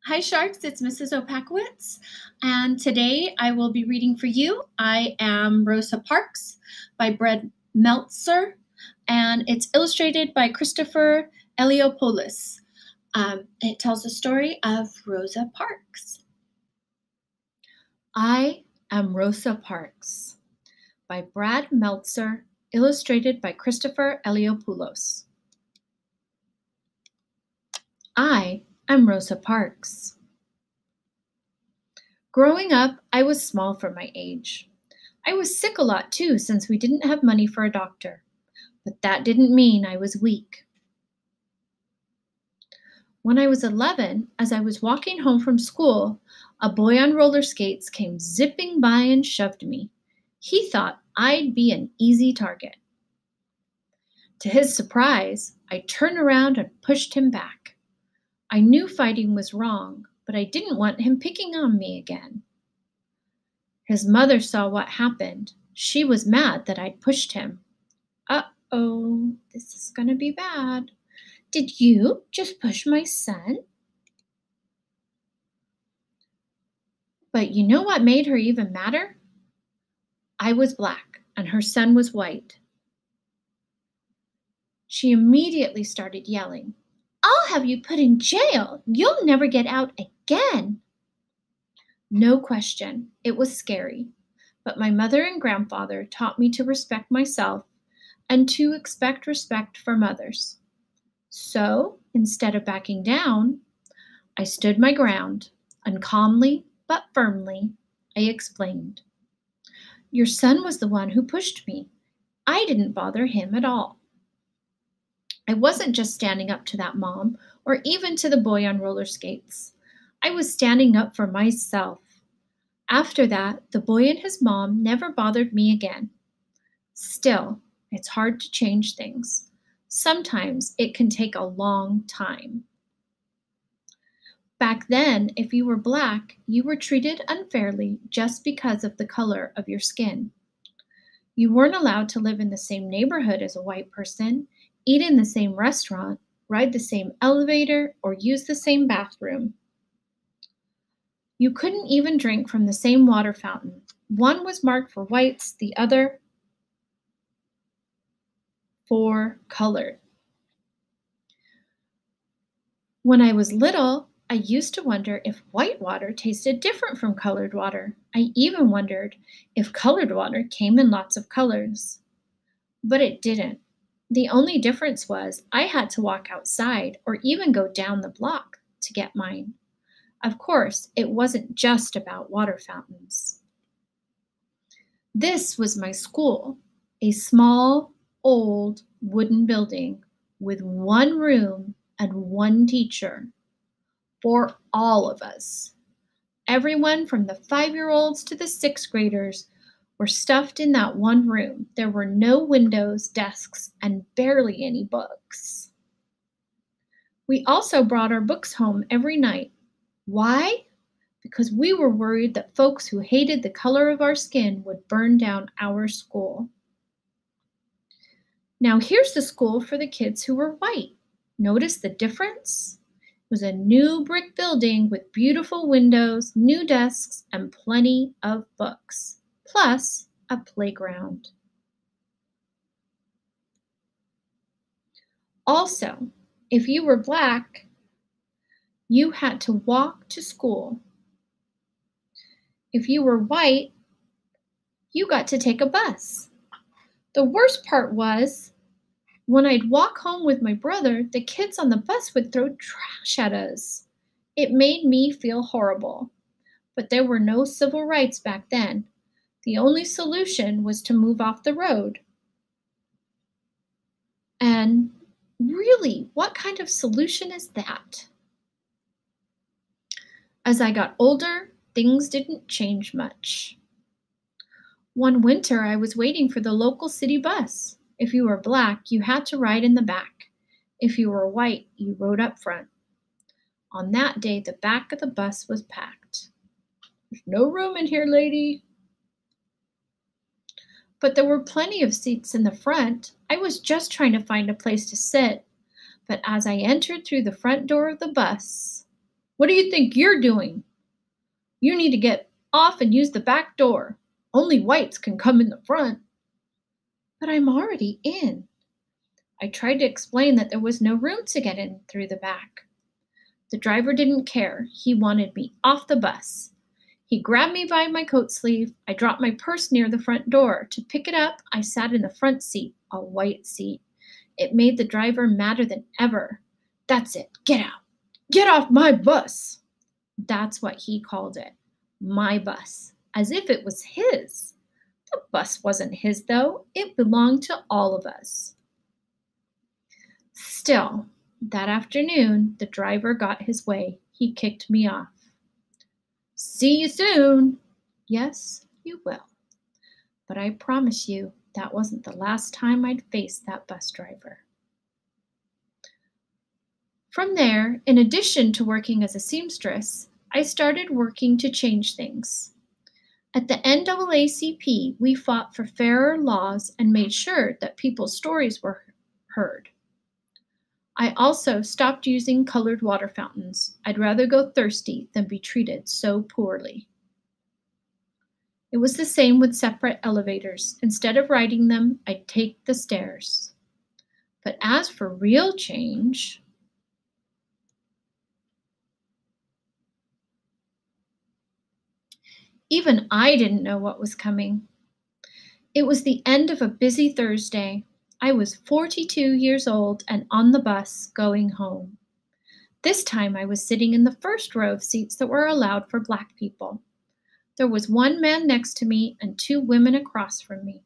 Hi, Sharks. It's Mrs. Opakowitz, and today I will be reading for you. I am Rosa Parks by Brad Meltzer, and it's illustrated by Christopher Eliopoulos. It tells the story of Rosa Parks. I am Rosa Parks by Brad Meltzer, illustrated by Christopher Eliopoulos. I am Rosa Parks. Growing up, I was small for my age. I was sick a lot too, since we didn't have money for a doctor. But that didn't mean I was weak. When I was 11, as I was walking home from school, a boy on roller skates came zipping by and shoved me. He thought I'd be an easy target. To his surprise, I turned around and pushed him back. I knew fighting was wrong, but I didn't want him picking on me again. His mother saw what happened. She was mad that I'd pushed him. Uh-oh, this is gonna be bad. Did you just push my son? But you know what made her even madder? I was black and her son was white. She immediately started yelling, "I'll have you put in jail. You'll never get out again." No question, it was scary, but my mother and grandfather taught me to respect myself and to expect respect from others. So, instead of backing down, I stood my ground, and calmly but firmly, I explained. Your son was the one who pushed me. I didn't bother him at all. I wasn't just standing up to that mom or even to the boy on roller skates. I was standing up for myself. After that, the boy and his mom never bothered me again. Still, it's hard to change things. Sometimes it can take a long time. Back then, if you were black, you were treated unfairly just because of the color of your skin. You weren't allowed to live in the same neighborhood as a white person, eat in the same restaurant, ride the same elevator, or use the same bathroom. You couldn't even drink from the same water fountain. One was marked for whites, the other for colored. When I was little, I used to wonder if white water tasted different from colored water. I even wondered if colored water came in lots of colors. But it didn't. The only difference was I had to walk outside or even go down the block to get mine. Of course, it wasn't just about water fountains. This was my school, a small, old wooden building with one room and one teacher for all of us. Everyone from the 5-year-olds to the 6th graders were stuffed in that one room. There were no windows, desks, and barely any books. We also brought our books home every night. Why? Because we were worried that folks who hated the color of our skin would burn down our school. Now here's the school for the kids who were white. Notice the difference? It was a new brick building with beautiful windows, new desks, and plenty of books, plus a playground. Also, if you were black, you had to walk to school. If you were white, you got to take a bus. The worst part was, when I'd walk home with my brother, the kids on the bus would throw trash at us. It made me feel horrible. But there were no civil rights back then. The only solution was to move off the road. And really, what kind of solution is that? As I got older, things didn't change much. One winter, I was waiting for the local city bus. If you were black, you had to ride in the back. If you were white, you rode up front. On that day, the back of the bus was packed. There's no room in here, lady. But there were plenty of seats in the front. I was just trying to find a place to sit. But as I entered through the front door of the bus, What do you think you're doing? You need to get off and use the back door. Only whites can come in the front." "But I'm already in." I tried to explain that there was no room to get in through the back. The driver didn't care. He wanted me off the bus. He grabbed me by my coat sleeve. I dropped my purse near the front door. To pick it up, I sat in the front seat, a white seat. It made the driver madder than ever. "That's it. Get out. Get off my bus." That's what he called it. My bus. As if it was his. The bus wasn't his, though. It belonged to all of us. Still, that afternoon, the driver got his way. He kicked me off. "See you soon." "Yes, you will." But I promise you, that wasn't the last time I'd face that bus driver. From there, in addition to working as a seamstress, I started working to change things. At the NAACP, we fought for fairer laws and made sure that people's stories were heard. I also stopped using colored water fountains. I'd rather go thirsty than be treated so poorly. It was the same with separate elevators. Instead of riding them, I'd take the stairs. But as for real change, even I didn't know what was coming. It was the end of a busy Thursday. I was 42 years old and on the bus going home. This time I was sitting in the first row of seats that were allowed for Black people. There was one man next to me and two women across from me.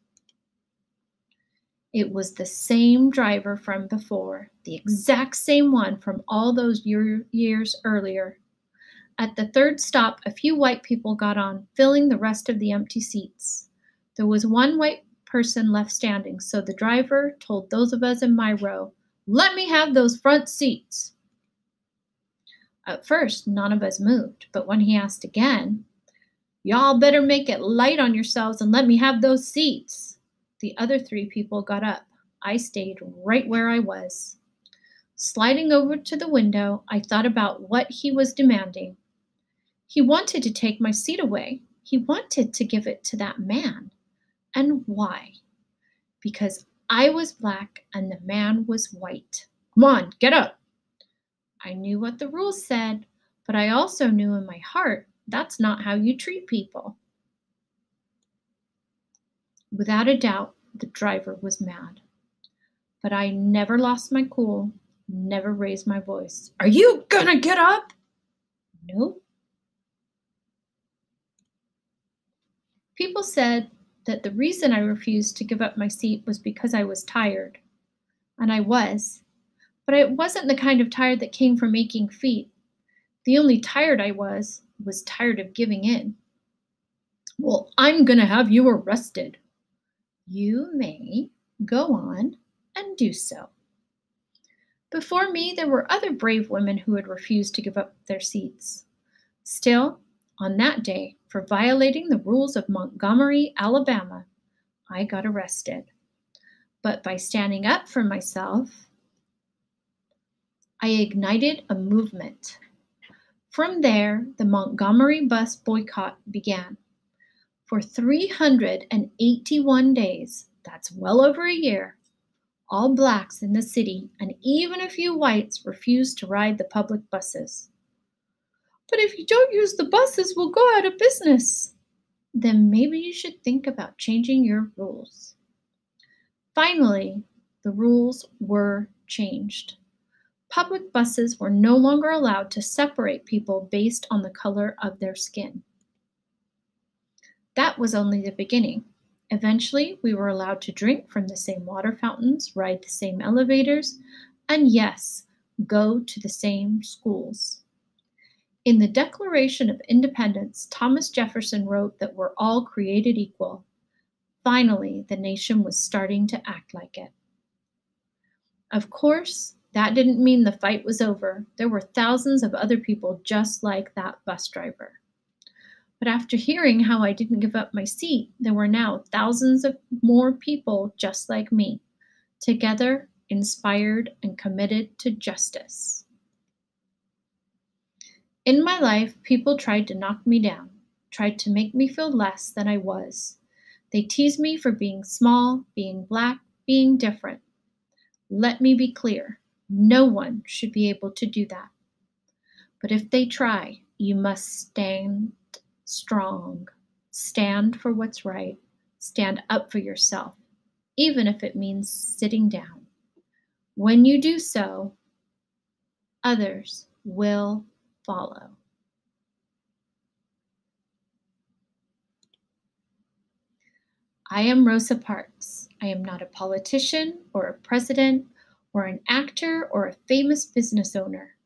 It was the same driver from before, the exact same one from all those years earlier. At the third stop, a few white people got on, filling the rest of the empty seats. There was one white person left standing, so the driver told those of us in my row, "Let me have those front seats." At first, none of us moved, but when he asked again, "Y'all better make it light on yourselves and let me have those seats." The other three people got up. I stayed right where I was. Sliding over to the window, I thought about what he was demanding. He wanted to take my seat away. He wanted to give it to that man. And why? Because I was Black and the man was white. "Come on, get up." I knew what the rules said, but I also knew in my heart that's not how you treat people. Without a doubt, the driver was mad. But I never lost my cool, never raised my voice. "Are you gonna get up?" "Nope." People said that the reason I refused to give up my seat was because I was tired. And I was. But it wasn't the kind of tired that came from aching feet. The only tired I was tired of giving in. "Well, I'm gonna have you arrested." "You may go on and do so." Before me, there were other brave women who had refused to give up their seats. Still, on that day, for violating the rules of Montgomery, Alabama, I got arrested. But by standing up for myself, I ignited a movement. From there, the Montgomery bus boycott began. For 381 days, that's well over a year, all Blacks in the city and even a few whites refused to ride the public buses. "But if you don't use the buses, we'll go out of business." "Then maybe you should think about changing your rules." Finally, the rules were changed. Public buses were no longer allowed to separate people based on the color of their skin. That was only the beginning. Eventually, we were allowed to drink from the same water fountains, ride the same elevators, and yes, go to the same schools. In the Declaration of Independence, Thomas Jefferson wrote that we're all created equal. Finally, the nation was starting to act like it. Of course, that didn't mean the fight was over. There were thousands of other people just like that bus driver. But after hearing how I didn't give up my seat, there were now thousands of more people just like me, together, inspired, and committed to justice. In my life, people tried to knock me down, tried to make me feel less than I was. They teased me for being small, being black, being different. Let me be clear, no one should be able to do that. But if they try, you must stand strong. Stand for what's right. Stand up for yourself, even if it means sitting down. When you do so, others will follow. I am Rosa Parks. I am not a politician or a president or an actor or a famous business owner.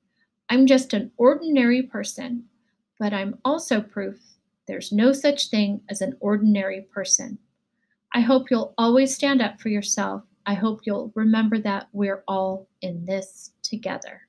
I'm just an ordinary person, but I'm also proof there's no such thing as an ordinary person. I hope you'll always stand up for yourself. I hope you'll remember that we're all in this together.